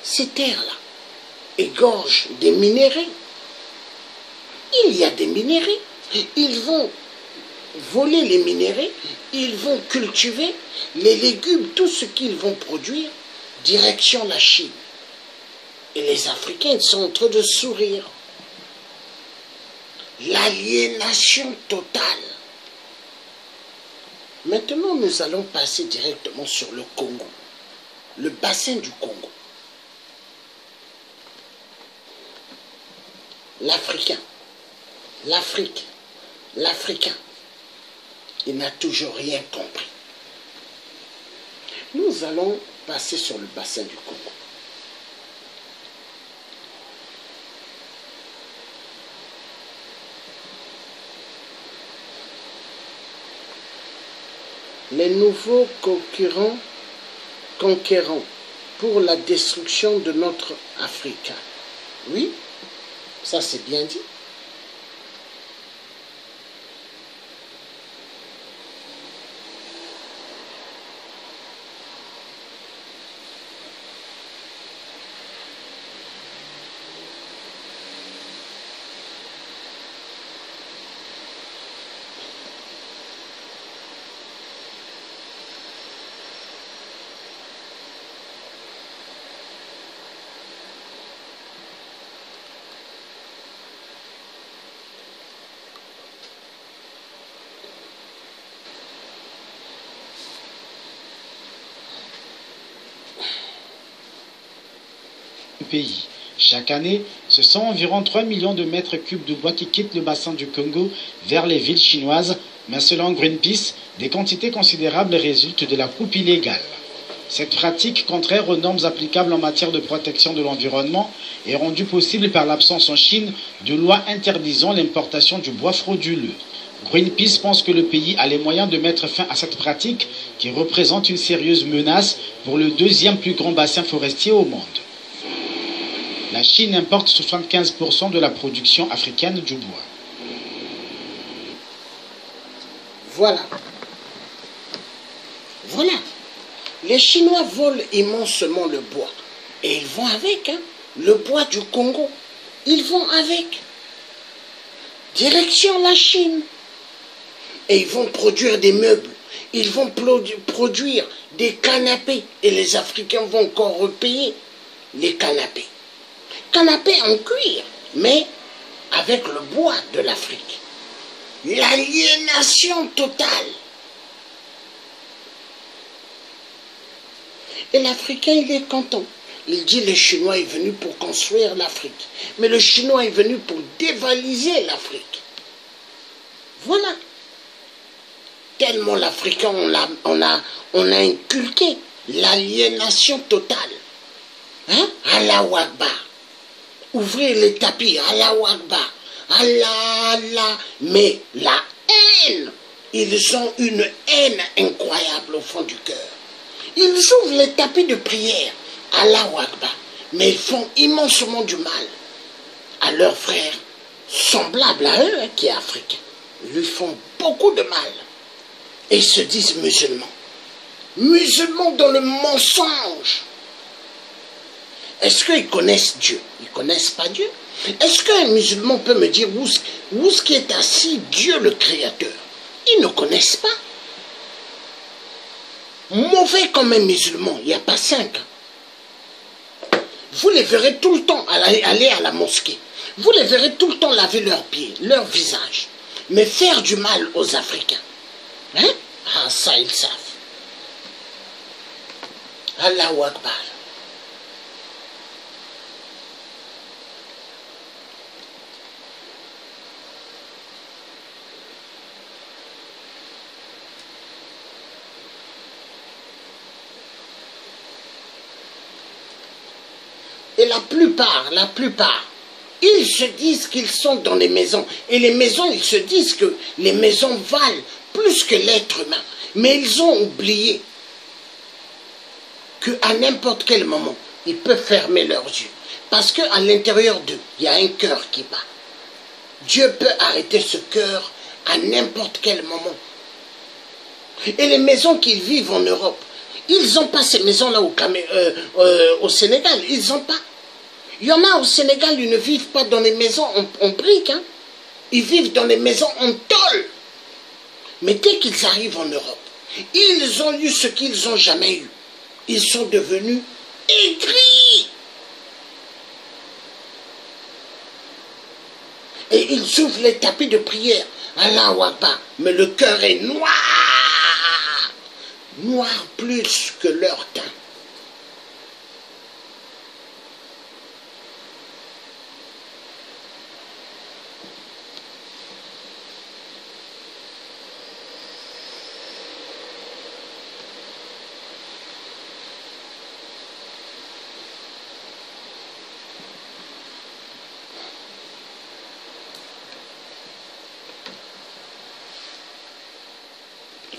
ces terres-là égorgent des minéraux. Il y a des minéraux. Ils vont voler les minéraux, ils vont cultiver les légumes, tout ce qu'ils vont produire, direction la Chine. Et les Africains sont en train de sourire. L'aliénation totale. Maintenant, nous allons passer directement sur le Congo, le bassin du Congo. L'Africain, l'Afrique, l'Africain, il n'a toujours rien compris. Nous allons passer sur le bassin du Congo. Les nouveaux conquérants pour la destruction de notre Afrique. Oui, ça c'est bien dit. Pays. Chaque année, ce sont environ 3 millions de mètres cubes de bois qui quittent le bassin du Congo vers les villes chinoises, mais selon Greenpeace, des quantités considérables résultent de la coupe illégale. Cette pratique, contraire aux normes applicables en matière de protection de l'environnement, est rendue possible par l'absence en Chine de lois interdisant l'importation du bois frauduleux. Greenpeace pense que le pays a les moyens de mettre fin à cette pratique qui représente une sérieuse menace pour le deuxième plus grand bassin forestier au monde. La Chine importe 75% de la production africaine du bois. Voilà. Voilà. Les Chinois volent immensement le bois. Et ils vont avec, hein. Le bois du Congo. Ils vont avec. Direction la Chine. Et ils vont produire des meubles. Ils vont produire des canapés. Et les Africains vont encore repayer les canapés. Canapés en cuir, mais avec le bois de l'Afrique. L'aliénation totale. Et l'Africain, il est content. Il dit le Chinois est venu pour construire l'Afrique. Mais le Chinois est venu pour dévaliser l'Afrique. Voilà. Tellement l'Africain, on a inculqué l'aliénation totale. Hein? Allahu Akbar. Ouvrez les tapis, Allahu Akbar, Allah, Allah. Mais la haine, ils ont une haine incroyable au fond du cœur. Ils ouvrent les tapis de prière, Allahu Akbar. Mais ils font immensement du mal à leurs frères, semblables à eux, qui est africain. Ils lui font beaucoup de mal. Et ils se disent musulmans. Musulmans dans le mensonge. Est-ce qu'ils connaissent Dieu? Ils ne connaissent pas Dieu. Est-ce qu'un musulman peut me dire où est-ce qui est assis Dieu le Créateur? Ils ne connaissent pas. Mauvais comme un musulman, il n'y a pas 5. Vous les verrez tout le temps aller à la mosquée. Vous les verrez tout le temps laver leurs pieds, leur visage. Mais faire du mal aux Africains. Hein? Ah, ça, ils savent. Allahu Akbar. Et la plupart, ils se disent qu'ils sont dans les maisons. Et les maisons, ils se disent que les maisons valent plus que l'être humain. Mais ils ont oublié qu'à n'importe quel moment, ils peuvent fermer leurs yeux. Parce qu'à l'intérieur d'eux, il y a un cœur qui bat. Dieu peut arrêter ce cœur à n'importe quel moment. Et les maisons qu'ils vivent en Europe, Ils n'ont pas ces maisons-là au Sénégal. Ils n'ont pas. Il y en a au Sénégal, ils ne vivent pas dans les maisons en briques. Hein. Ils vivent dans les maisons en tôle. Mais dès qu'ils arrivent en Europe, ils ont eu ce qu'ils n'ont jamais eu. Ils sont devenus aigris. Et ils ouvrent les tapis de prière. Allahu Akbar. Mais le cœur est noir. Noir plus que leur teint.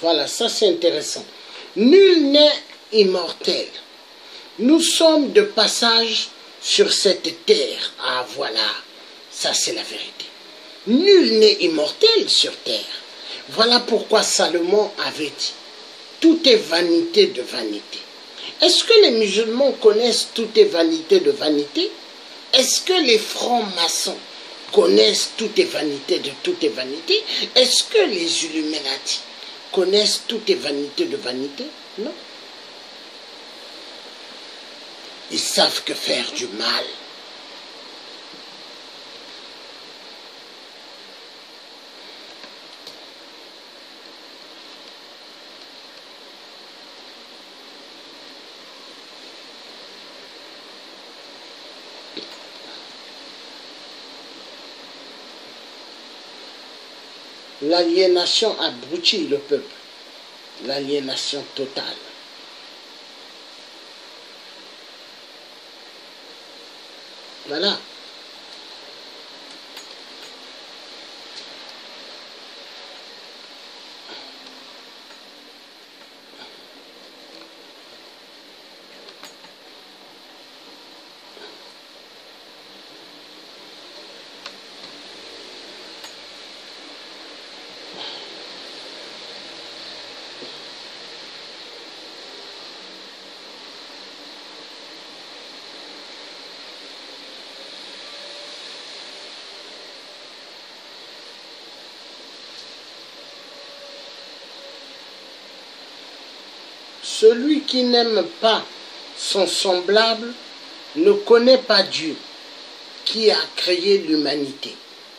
Voilà, ça c'est intéressant. Nul n'est immortel. Nous sommes de passage sur cette terre. Ah voilà, ça c'est la vérité. Nul n'est immortel sur terre. Voilà pourquoi Salomon avait dit, tout est vanité de vanité. Est-ce que les musulmans connaissent tout est vanité de vanité? Est-ce que les francs-maçons connaissent tout est vanité de tout est vanité? Est-ce que les Illuminati connaissent toutes les vanités de vanité? Non. Ils savent que faire du mal. L'aliénation abrutit le peuple. L'aliénation totale. Voilà. Celui qui n'aime pas son semblable ne connaît pas Dieu, qui a créé l'humanité.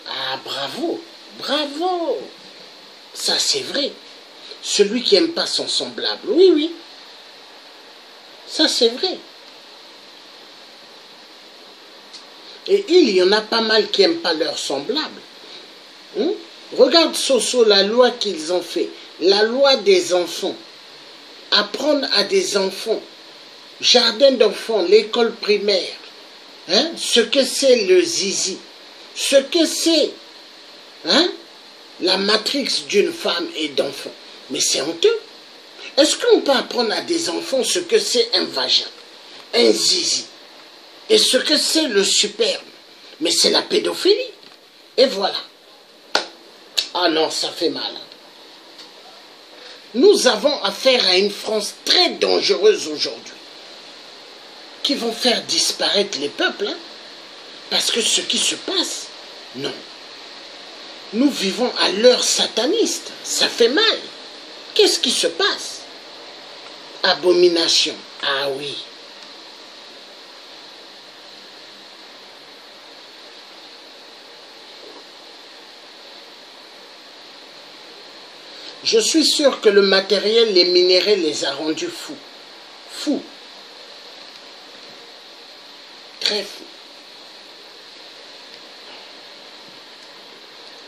Ah, bravo, bravo. Ça, c'est vrai. Celui qui n'aime pas son semblable, oui, oui. Ça, c'est vrai. Et il y en a pas mal qui n'aiment pas leur semblable. Regarde, Soso, la loi qu'ils ont fait. La loi des enfants. Apprendre à des enfants, jardin d'enfants, l'école primaire, hein, ce que c'est le zizi, ce que c'est la matrix d'une femme et d'enfant. Mais c'est honteux. Est-ce qu'on peut apprendre à des enfants ce que c'est un vagin, un zizi, et ce que c'est le superbe? Mais c'est la pédophilie. Et voilà. Ah non, ça fait mal. Nous avons affaire à une France très dangereuse aujourd'hui, qui vont faire disparaître les peuples, hein, parce que ce qui se passe, non. Nous vivons à l'heure sataniste, ça fait mal. Qu'est-ce qui se passe? Abomination, ah oui. Je suis sûr que le matériel, les minéraux les a rendus fous. Fous. Très fous.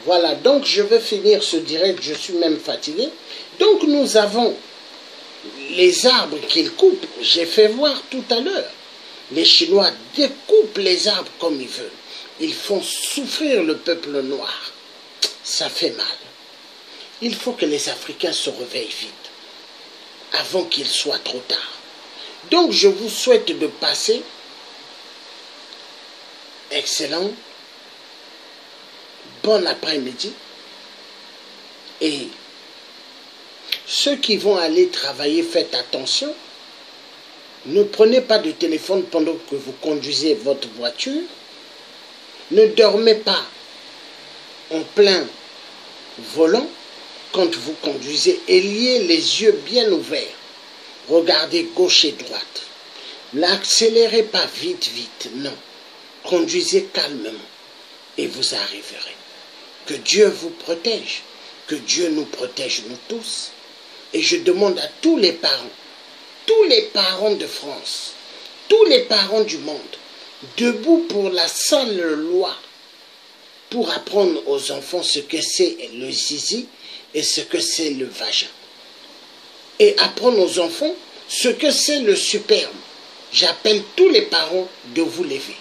Voilà, donc je vais finir ce direct, je suis même fatigué. Donc nous avons les arbres qu'ils coupent, j'ai fait voir tout à l'heure. Les Chinois découpent les arbres comme ils veulent. Ils font souffrir le peuple noir. Ça fait mal. Il faut que les Africains se réveillent vite, avant qu'il soit trop tard. Donc je vous souhaite de passer excellent, bon après-midi, et ceux qui vont aller travailler, faites attention, Ne prenez pas de téléphone pendant que vous conduisez votre voiture. Ne dormez pas en plein volant quand vous conduisez. Ayez les yeux bien ouverts. Regardez gauche et droite. N'accélérez pas vite, non. Conduisez calmement et vous arriverez. Que Dieu vous protège, que Dieu nous protège nous tous. Et je demande à tous les parents de France, tous les parents du monde, debout pour la seule loi, pour apprendre aux enfants ce que c'est le zizi et ce que c'est le vagin. Et apprendre aux enfants ce que c'est le sperme. J'appelle tous les parents de vous lever.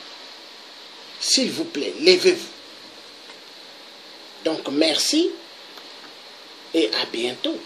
S'il vous plaît, levez-vous. Donc merci et à bientôt.